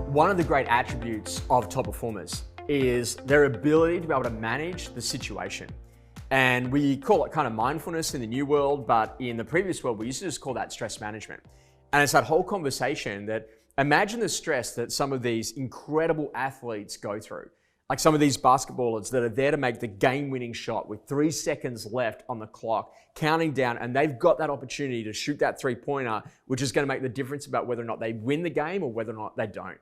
One of the great attributes of top performers is their ability to be able to manage the situation. And we call it kind of mindfulness in the new world, but in the previous world, we used to just call that stress management. And it's that whole conversation that imagine the stress that some of these incredible athletes go through. Like some of these basketballers that are there to make the game-winning shot with 3 seconds left on the clock, counting down, and they've got that opportunity to shoot that three-pointer, which is going to make the difference about whether or not they win the game or whether or not they don't.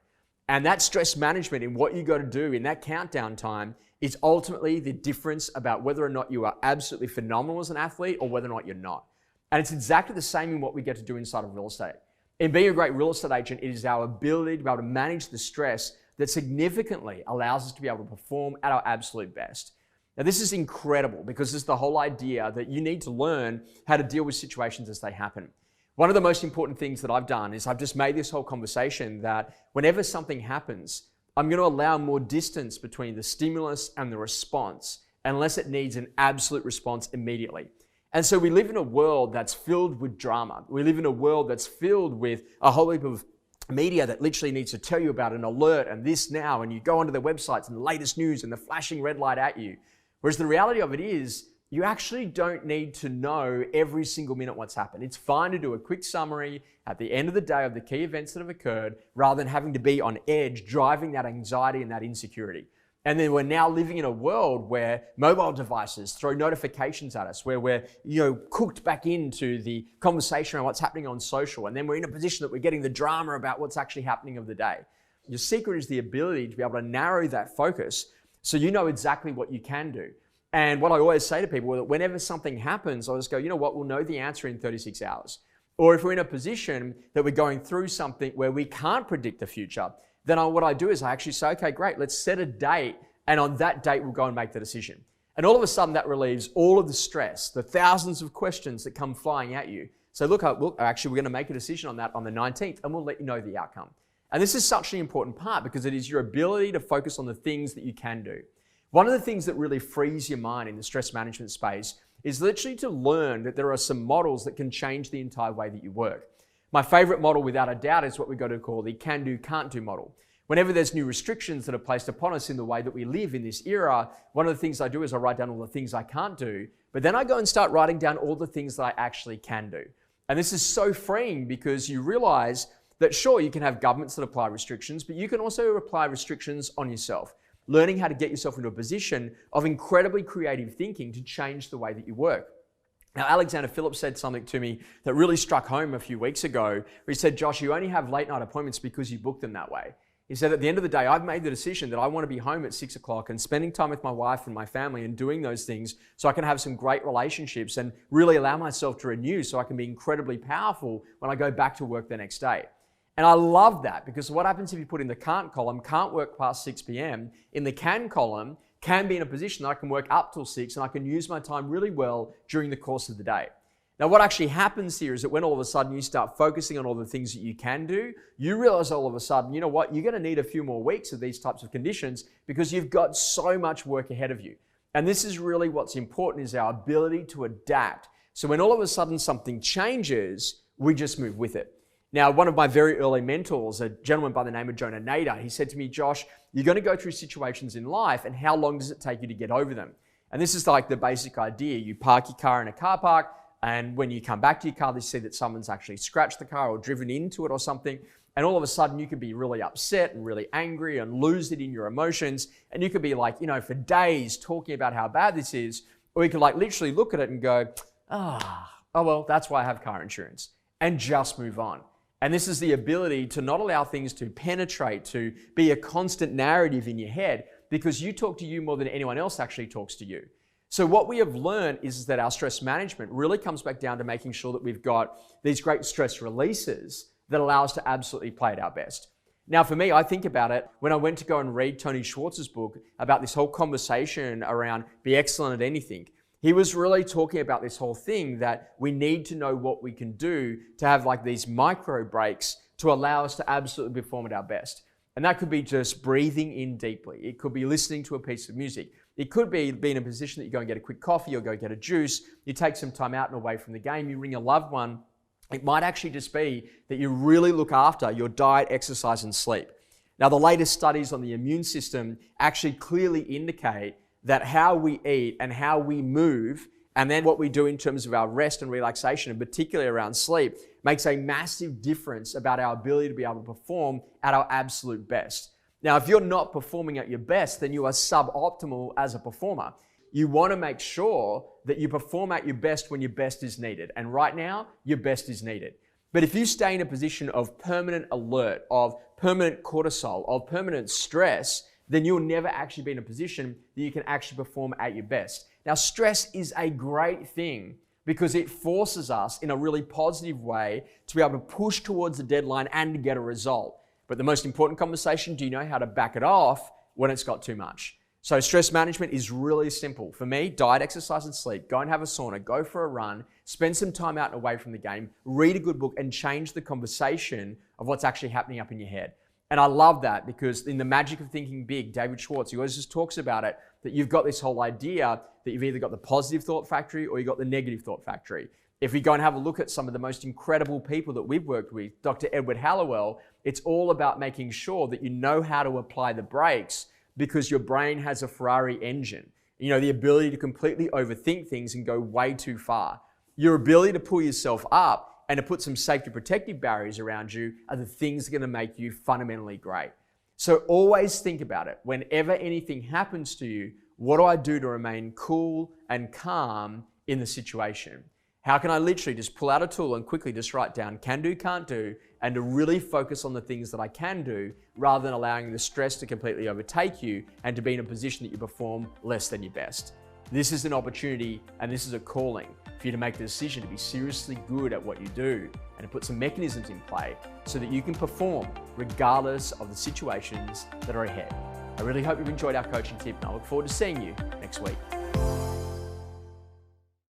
And that stress management in what you got to do in that countdown time is ultimately the difference about whether or not you are absolutely phenomenal as an athlete or whether or not you're not. And it's exactly the same in what we get to do inside of real estate. In being a great real estate agent, it is our ability to be able to manage the stress that significantly allows us to be able to perform at our absolute best. Now, this is incredible because it's the whole idea that you need to learn how to deal with situations as they happen. One of the most important things that I've done is I've just made this whole conversation that whenever something happens, I'm going to allow more distance between the stimulus and the response unless it needs an absolute response immediately. And so we live in a world that's filled with drama. We live in a world that's filled with a whole heap of media that literally needs to tell you about an alert and this now, and you go onto their websites and the latest news and the flashing red light at you. Whereas the reality of it is, you actually don't need to know every single minute what's happened. It's fine to do a quick summary at the end of the day of the key events that have occurred rather than having to be on edge, driving that anxiety and that insecurity. And then we're now living in a world where mobile devices throw notifications at us, where we're cooked back into the conversation around what's happening on social. And then we're in a position that we're getting the drama about what's actually happening of the day. Your secret is the ability to be able to narrow that focus so you know exactly what you can do. And what I always say to people is that whenever something happens, I'll just go, you know what, we'll know the answer in 36 hours. Or if we're in a position that we're going through something where we can't predict the future, then what I do is I actually say, okay, great, let's set a date, and on that date, we'll go and make the decision. And all of a sudden, that relieves all of the stress, the thousands of questions that come flying at you. So look, actually, we're going to make a decision on that on the 19th, and we'll let you know the outcome. And this is such an important part because it is your ability to focus on the things that you can do. One of the things that really frees your mind in the stress management space is literally to learn that there are some models that can change the entire way that you work. My favorite model, without a doubt, is what we've got to call the can-do, can't-do model. Whenever there's new restrictions that are placed upon us in the way that we live in this era, one of the things I do is I write down all the things I can't do, but then I go and start writing down all the things that I actually can do. And this is so freeing because you realize that sure, you can have governments that apply restrictions, but you can also apply restrictions on yourself. Learning how to get yourself into a position of incredibly creative thinking to change the way that you work. Now, Alexander Phillips said something to me that really struck home a few weeks ago, where he said, Josh, you only have late night appointments because you booked them that way. He said, at the end of the day, I've made the decision that I want to be home at 6 o'clock and spending time with my wife and my family and doing those things so I can have some great relationships and really allow myself to renew so I can be incredibly powerful when I go back to work the next day. And I love that because what happens if you put in the can't column, can't work past 6 p.m. In the can column, can be in a position that I can work up till 6 and I can use my time really well during the course of the day. Now, what actually happens here is that when all of a sudden you start focusing on all the things that you can do, you realize all of a sudden, you know what, you're going to need a few more weeks of these types of conditions because you've got so much work ahead of you. And this is really what's important is our ability to adapt. So when all of a sudden something changes, we just move with it. Now, one of my very early mentors, a gentleman by the name of Jonah Nader, he said to me, Josh, you're going to go through situations in life, and how long does it take you to get over them? And this is like the basic idea. You park your car in a car park, and when you come back to your car, they see that someone's actually scratched the car or driven into it or something, and all of a sudden you could be really upset and really angry and lose it in your emotions, and you could be like, for days talking about how bad this is, or you could like literally look at it and go, oh well, that's why I have car insurance, and just move on. And this is the ability to not allow things to penetrate, to be a constant narrative in your head, because you talk to you more than anyone else actually talks to you. So what we have learned is that our stress management really comes back down to making sure that we've got these great stress releases that allow us to absolutely play at our best. Now, for me, I think about it when I went to go and read Tony Schwartz's book about this whole conversation around be excellent at anything. He was really talking about this whole thing that we need to know what we can do to have like these micro breaks to allow us to absolutely perform at our best. And that could be just breathing in deeply. It could be listening to a piece of music. It could be in a position that you go and get a quick coffee or go get a juice. You take some time out and away from the game. You ring a loved one It might actually just be that you really look after your diet, exercise, and sleep. Now, the latest studies on the immune system actually clearly indicate that how we eat and how we move, and then what we do in terms of our rest and relaxation, and particularly around sleep, makes a massive difference about our ability to be able to perform at our absolute best. Now, if you're not performing at your best, then you are suboptimal as a performer. You want to make sure that you perform at your best when your best is needed. And right now, your best is needed. But if you stay in a position of permanent alert, of permanent cortisol, of permanent stress, then you'll never actually be in a position that you can actually perform at your best. Now, stress is a great thing because it forces us in a really positive way to be able to push towards the deadline and to get a result. But the most important conversation, do you know how to back it off when it's got too much? So stress management is really simple. For me, diet, exercise, and sleep. Go and have a sauna, go for a run, spend some time out and away from the game, read a good book, and change the conversation of what's actually happening up in your head. And I love that because in The Magic of Thinking Big, David Schwartz, he always just talks about it, that you've got this whole idea that you've either got the positive thought factory or you've got the negative thought factory. If we go and have a look at some of the most incredible people that we've worked with, Dr. Edward Hallowell, it's all about making sure that you know how to apply the brakes because your brain has a Ferrari engine. You know, the ability to completely overthink things and go way too far. Your ability to pull yourself up and to put some safety protective barriers around you are the things that are going to make you fundamentally great. So always think about it. Whenever anything happens to you, what do I do to remain cool and calm in the situation? How can I literally just pull out a tool and quickly just write down can do, can't do, and to really focus on the things that I can do rather than allowing the stress to completely overtake you and to be in a position that you perform less than your best. This is an opportunity and this is a calling for you to make the decision to be seriously good at what you do and to put some mechanisms in play so that you can perform regardless of the situations that are ahead. I really hope you've enjoyed our coaching tip and I look forward to seeing you next week.